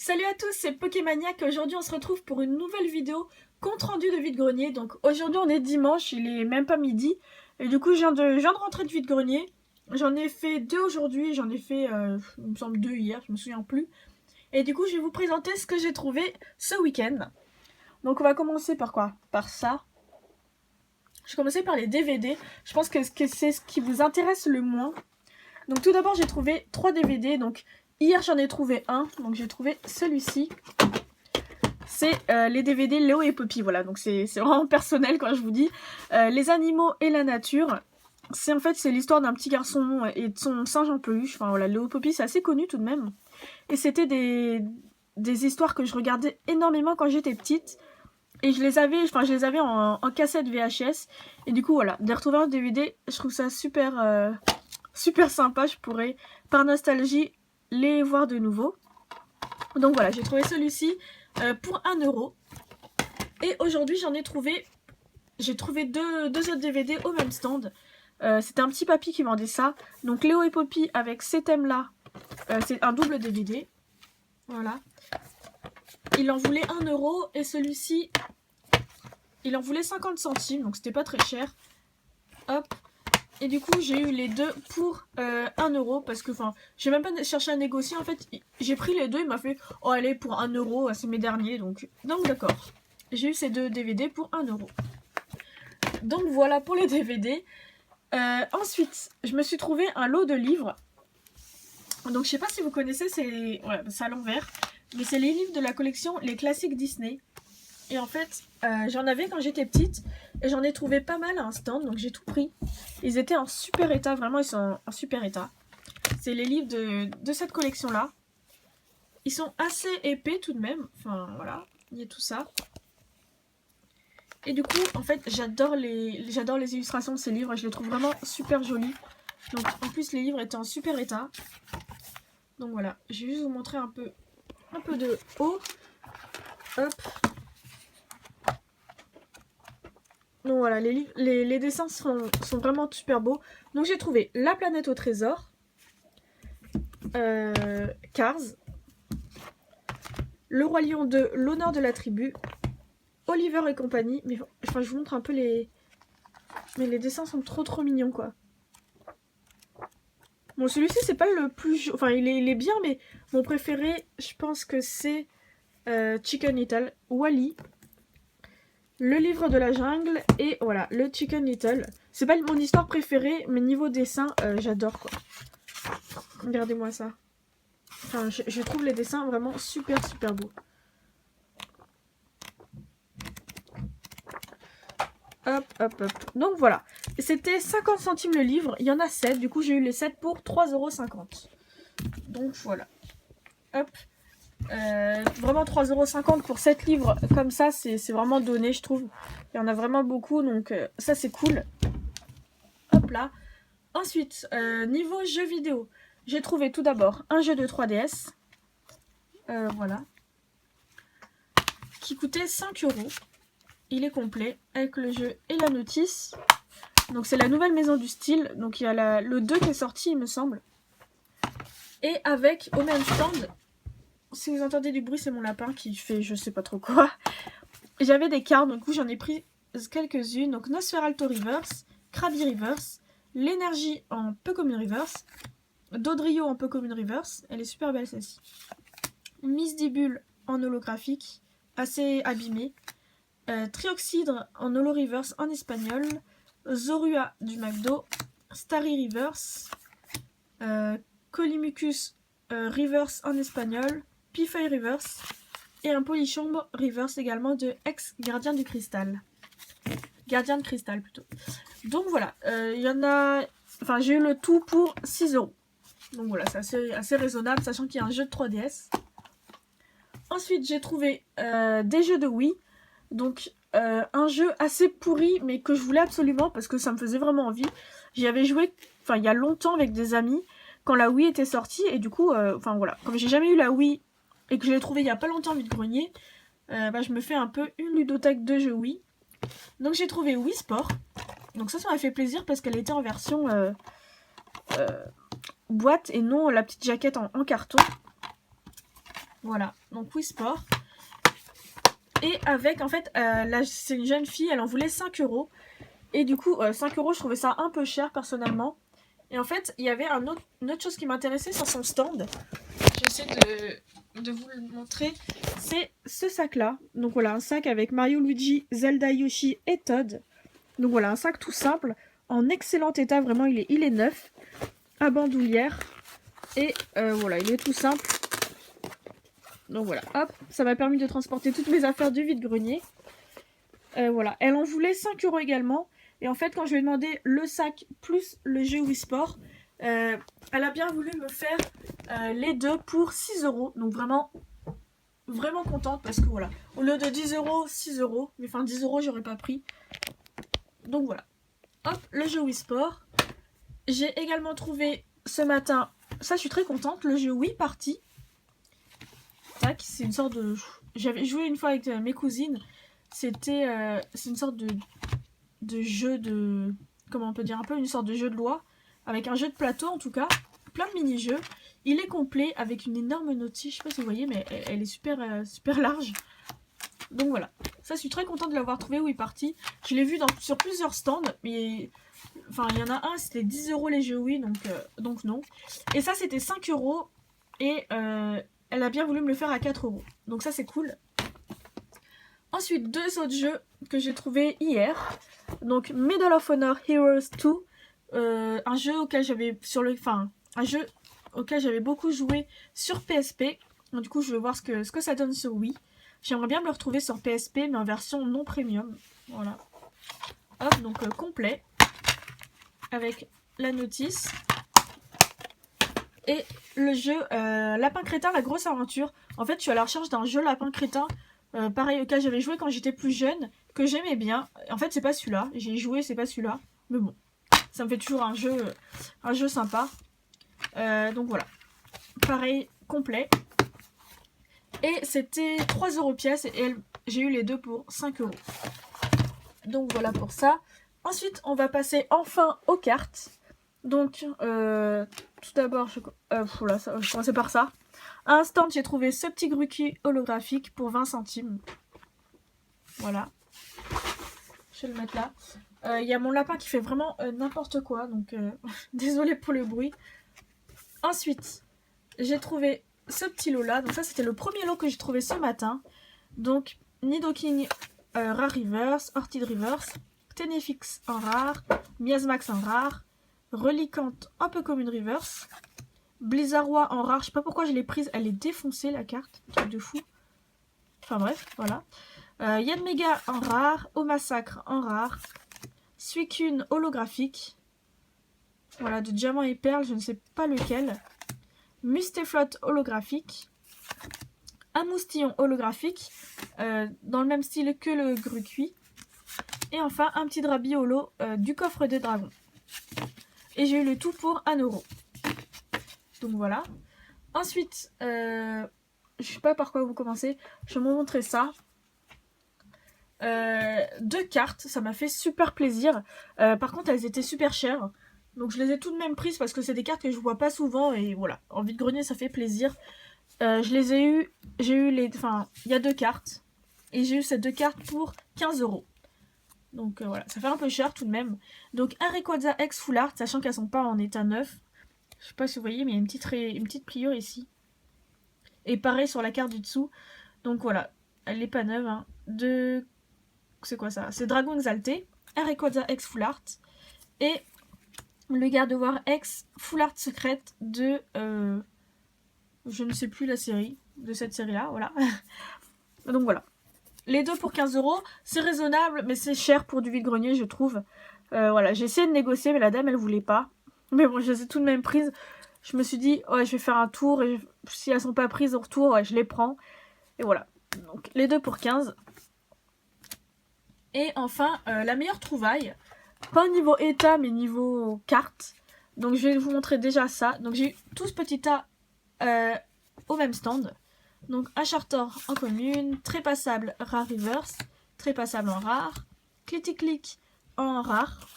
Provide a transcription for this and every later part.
Salut à tous, c'est Pokémaniac. Aujourd'hui, on se retrouve pour une nouvelle vidéo compte rendu de vide-grenier. Donc aujourd'hui, on est dimanche, il est même pas midi. Et du coup, je viens de rentrer de vide-grenier. J'en ai fait deux aujourd'hui, j'en ai fait, il me semble, deux hier, je me souviens plus. Et du coup, je vais vous présenter ce que j'ai trouvé ce week-end. Donc on va commencer par quoi? Par ça. Je vais commencer par les DVD. Je pense que c'est ce qui vous intéresse le moins. Donc tout d'abord, j'ai trouvé 3 DVD. Donc hier, j'en ai trouvé un. Donc j'ai trouvé celui-ci. C'est les DVD Léo et Poppy. Voilà, donc c'est vraiment personnel quand je vous dis. Les animaux et la nature. C'est en fait c'est l'histoire d'un petit garçon et de son singe en peluche. Enfin voilà, Léo et Poppy, c'est assez connu tout de même. Et c'était des histoires que je regardais énormément quand j'étais petite. Et je les avais en cassette VHS. Et du coup, voilà, de les retrouver en DVD, je trouve ça super, super sympa. Je pourrais, par nostalgie, les voir de nouveau. Donc voilà, j'ai trouvé celui-ci pour 1€. Et aujourd'hui, j'ai trouvé deux autres DVD au même stand. C'était un petit papy qui vendait ça. Donc Léo et Poppy avec ces thèmes-là. C'est un double DVD. Voilà. Il en voulait 1€ et celui-ci, il en voulait 50 centimes, donc c'était pas très cher. Hop. Et du coup, j'ai eu les deux pour 1€ parce que, enfin, j'ai même pas cherché à négocier. En fait, j'ai pris les deux, il m'a fait « Oh, allez, pour 1€, c'est mes derniers. » Donc d'accord. J'ai eu ces deux DVD pour 1€. Donc voilà pour les DVD. Ensuite, je me suis trouvé un lot de livres. Donc je sais pas si vous connaissez, c'est à l'envers. Mais c'est les livres de la collection Les Classiques Disney. Et en fait, j'en avais quand j'étais petite. Et j'en ai trouvé pas mal à un stand, donc j'ai tout pris. Ils étaient en super état, vraiment ils sont en super état. C'est les livres de cette collection-là. Ils sont assez épais tout de même. Enfin voilà, il y a tout ça. Et du coup, en fait, j'adore les illustrations de ces livres. Je les trouve vraiment super jolis. Donc en plus, les livres étaient en super état. Donc voilà, je vais juste vous montrer un peu de haut. Hop. Donc voilà, les dessins sont vraiment super beaux. Donc j'ai trouvé La planète au trésor, Cars, Le Roi Lion 2, L'honneur de la tribu, Oliver et compagnie. Mais enfin, je vous montre un peu les... Mais les dessins sont trop mignons, quoi. Bon, celui-ci, c'est pas le plus... Enfin, il est bien, mais mon préféré, je pense que c'est Chicken Little, Wall-E, Le livre de la jungle et voilà, le Chicken Little. C'est pas mon histoire préférée, mais niveau dessin, j'adore quoi. Regardez-moi ça. Enfin, je trouve les dessins vraiment super beaux. Hop. Donc voilà. C'était 50 centimes le livre. Il y en a 7. Du coup, j'ai eu les 7 pour 3,50 €. Donc voilà. Hop. Vraiment 3,50 € pour 7 livres comme ça, c'est vraiment donné, je trouve. Il y en a vraiment beaucoup, donc ça c'est cool. Hop là. Ensuite, niveau jeux vidéo, j'ai trouvé tout d'abord un jeu de 3DS. Voilà. Qui coûtait 5€. Il est complet avec le jeu et la notice. Donc c'est la nouvelle maison du style. Donc il y a le 2 qui est sorti, il me semble. Et avec, au même stand, si vous entendez du bruit, c'est mon lapin qui fait je sais pas trop quoi. J'avais des cartes, du coup j'en ai pris quelques-unes. Donc Nosferalto Reverse, Krabby Reverse, l'énergie en Pokémon Reverse, Dodrio en Pokémon Reverse, elle est super belle celle-ci. Miss Dibule en holographique, assez abîmée. Trioxydre en holo reverse en espagnol. Zorua du McDo. Starry Reverse. Colimucus Reverse en espagnol. Pifeuille Reverse. Et un Polichombre Reverse également de Ex Gardien du Cristal. Gardien de Cristal plutôt. Donc voilà, il y en a... Enfin, j'ai eu le tout pour 6€. Donc voilà, c'est assez raisonnable, sachant qu'il y a un jeu de 3DS. Ensuite, j'ai trouvé des jeux de Wii. Donc, un jeu assez pourri, mais que je voulais absolument, parce que ça me faisait vraiment envie. J'y avais joué, enfin, il y a longtemps avec des amis, quand la Wii était sortie. Et du coup, enfin voilà, comme j'ai jamais eu la Wii, et que je l'ai trouvée il y a pas longtemps vide-grenier, je me fais un peu une ludothèque de jeux Wii. Donc j'ai trouvé Wii Sport. Donc ça m'a fait plaisir, parce qu'elle était en version boîte, et non la petite jaquette en carton. Voilà, donc Wii Sport. Et avec, en fait, là, c'est une jeune fille, elle en voulait 5 euros. Et du coup, 5 euros, je trouvais ça un peu cher, personnellement. Et en fait, il y avait une autre chose qui m'intéressait sur son stand. J'essaie de vous le montrer. C'est ce sac-là. Donc voilà, un sac avec Mario, Luigi, Zelda, Yoshi et Todd. Donc voilà, un sac tout simple, en excellent état, vraiment, il est neuf. À bandoulière. Et voilà, il est tout simple. Donc voilà, hop, ça m'a permis de transporter toutes mes affaires du vide-grenier. Voilà, elle en voulait 5 euros également. Et en fait, quand je lui ai demandé le sac plus le jeu Wii Sport, elle a bien voulu me faire les deux pour 6 euros. Donc vraiment, vraiment contente parce que voilà, au lieu de 10 euros, 6 euros. Mais enfin, 10 euros, j'aurais pas pris. Donc voilà, hop, le jeu Wii Sport. J'ai également trouvé ce matin, ça je suis très contente, le jeu Wii Party. Tac, c'est une sorte de... J'avais joué une fois avec mes cousines. C'est une sorte de jeu de... Comment on peut dire, un peu une sorte de jeu de loi. Avec un jeu de plateau en tout cas. Plein de mini-jeux. Il est complet avec une énorme notice. Je sais pas si vous voyez, mais elle est super, super large. Donc voilà. Ça, je suis très contente de l'avoir trouvé Wii Party. Je l'ai vu sur plusieurs stands. Mais... Enfin, il y en a un, c'était 10 euros les jeux Wii. Donc non. Et ça, c'était 5 euros. Et... elle a bien voulu me le faire à 4 euros. Donc ça, c'est cool. Ensuite, deux autres jeux que j'ai trouvé hier. Donc Medal of Honor Heroes 2. Un jeu auquel j'avais beaucoup joué sur PSP. Donc, du coup, je vais voir ce que ça donne sur Wii. J'aimerais bien me le retrouver sur PSP, mais en version non premium. Voilà. Hop, donc complet. Avec la notice. Et le jeu Lapin Crétin, la grosse aventure. En fait, je suis à la recherche d'un jeu Lapin Crétin. Pareil auquel j'avais joué quand j'étais plus jeune. Que j'aimais bien. En fait, c'est pas celui-là. J'ai joué, c'est pas celui-là. Mais bon. Ça me fait toujours un jeu sympa. Donc voilà. Pareil, complet. Et c'était 3 euros pièce. Et j'ai eu les deux pour 5 euros. Donc voilà pour ça. Ensuite, on va passer enfin aux cartes. Donc, tout d'abord, je commençais par ça. À un stand, j'ai trouvé ce petit Gruki holographique pour 20 centimes. Voilà. Je vais le mettre là. Il y a mon lapin qui fait vraiment n'importe quoi, donc désolé pour le bruit. Ensuite, j'ai trouvé ce petit lot là. Donc ça, c'était le premier lot que j'ai trouvé ce matin. Donc, Nidoking Rare Reverse, Orchid Reverse, Tenefix en rare, Miasmax en rare, Reliquante un peu comme une reverse. Blizzardois en rare. Je sais pas pourquoi je l'ai prise. Elle est défoncée la carte. Truc de fou. Enfin bref, voilà. Yanmega en rare. Au massacre en rare. Suicune holographique. Voilà, de diamant et perle. Je ne sais pas lequel. Mustéflotte holographique. Un moustillon holographique. Dans le même style que le Gruqui. Et enfin un petit Drabi holo du coffre des dragons. Et j'ai eu le tout pour 1 euro. Donc voilà. Ensuite, je sais pas par quoi vous commencez. Je vais vous montrer ça. 2 cartes, ça m'a fait super plaisir. Par contre, elles étaient super chères. Donc je les ai tout de même prises parce que c'est des cartes que je vois pas souvent. Et voilà, en vide-grenier, ça fait plaisir. Je les ai eues. J'ai eu les... Enfin, il y a 2 cartes. Et j'ai eu ces 2 cartes pour 15 euros. Donc voilà, ça fait un peu cher tout de même. Donc un Rayquaza X Full Art, sachant qu'elles sont pas en état neuf. Je sais pas si vous voyez, mais il y a une petite pliure ici. Et pareil sur la carte du dessous. Donc voilà, elle est pas neuve. Hein. C'est quoi ça? C'est Dragon Exalté, un Rayquaza X Full Art. Et le Gardevoir X Full Art secrète de... je ne sais plus la série. De cette série-là, voilà. Donc voilà. Les deux pour 15 euros, c'est raisonnable, mais c'est cher pour du vide-grenier, je trouve. Voilà, j'ai essayé de négocier, mais la dame, elle voulait pas. Mais bon, je les ai tout de même prises. Je me suis dit, ouais, je vais faire un tour, et si elles sont pas prises au retour, ouais, je les prends. Et voilà. Donc, les deux pour 15. Et enfin, la meilleure trouvaille. Pas au niveau état, mais niveau carte. Donc, je vais vous montrer déjà ça. Donc, j'ai eu tout ce petit tas au même stand. Donc un Chartor en commune, Trépassable Rare Reverse, Trépassable en rare, Clitic en rare,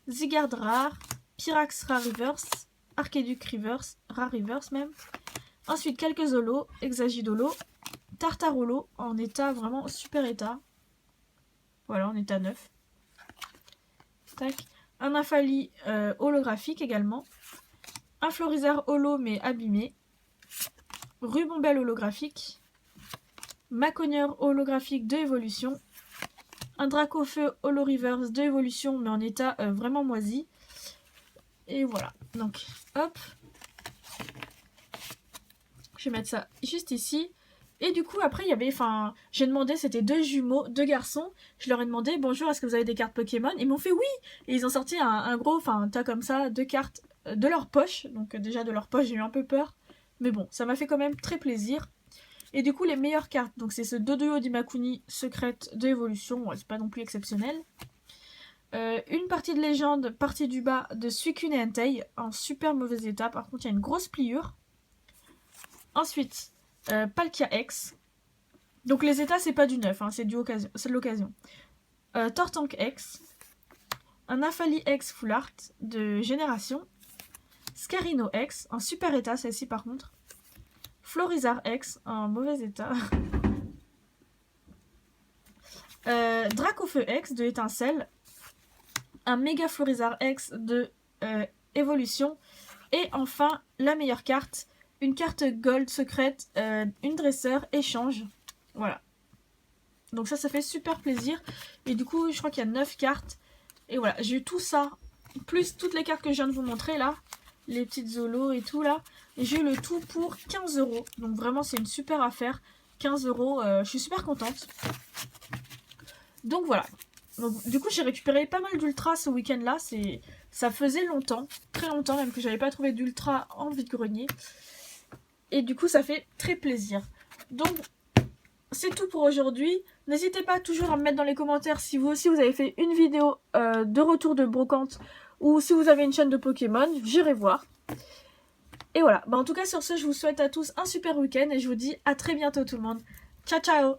Zygarde rare, Pyrax Rare Reverse, Archaiduc Reverse, Rare Reverse même, Ensuite, quelques holos, hexagidolo, tartarolo en état vraiment super état. Voilà, en état neuf. Tac. Un Infali holographique également. Un Florizard holo mais abîmé. Rubombelle holographique. Maconieur holographique de évolution. Un Dracofeu holo reverse de évolution mais en état vraiment moisi. Et voilà. Donc, hop. Je vais mettre ça juste ici. Et du coup, après, il y avait, j'ai demandé, c'était deux jumeaux, deux garçons. Je leur ai demandé, bonjour, est-ce que vous avez des cartes Pokémon? Ils m'ont fait oui. Et ils ont sorti un gros, un tas comme ça, deux cartes de leur poche. Donc déjà, de leur poche, j'ai eu un peu peur. Mais bon, ça m'a fait quand même très plaisir. Et du coup, les meilleures cartes, donc c'est ce Doduo d'Imakuni secrète de évolution. Ouais, c'est pas non plus exceptionnel. Une partie de légende, partie du bas de Suicune et Entei, en super mauvais état. Par contre, il y a une grosse pliure. Ensuite, Palkia X. Donc les états, c'est pas du neuf, hein, c'est de l'occasion. Tortank X. Un Infali X Full Art de génération. Scarino X, en super état, celle-ci par contre. Florizard X, en mauvais état. Dracofeu X de étincelle. Un méga Florizard X de évolution. Et enfin, la meilleure carte, une carte gold secrète, une dresseur, échange. Voilà. Donc ça fait super plaisir. Et du coup, je crois qu'il y a 9 cartes. Et voilà, j'ai eu tout ça, plus toutes les cartes que je viens de vous montrer là. Les petites zolos et tout là. Et j'ai eu le tout pour 15 €. Donc vraiment, c'est une super affaire. 15 €, je suis super contente. Donc voilà. Donc, du coup, j'ai récupéré pas mal d'ultra ce week-end là. Ça faisait longtemps, très longtemps même, que j'avais pas trouvé d'ultra en vide-grenier. Et du coup, ça fait très plaisir. Donc, c'est tout pour aujourd'hui. N'hésitez pas toujours à me mettre dans les commentaires si vous aussi vous avez fait une vidéo de retour de brocante ou si vous avez une chaîne de Pokémon, j'irai voir. Et voilà, en tout cas sur ce, je vous souhaite à tous un super week-end et je vous dis à très bientôt tout le monde. Ciao ciao!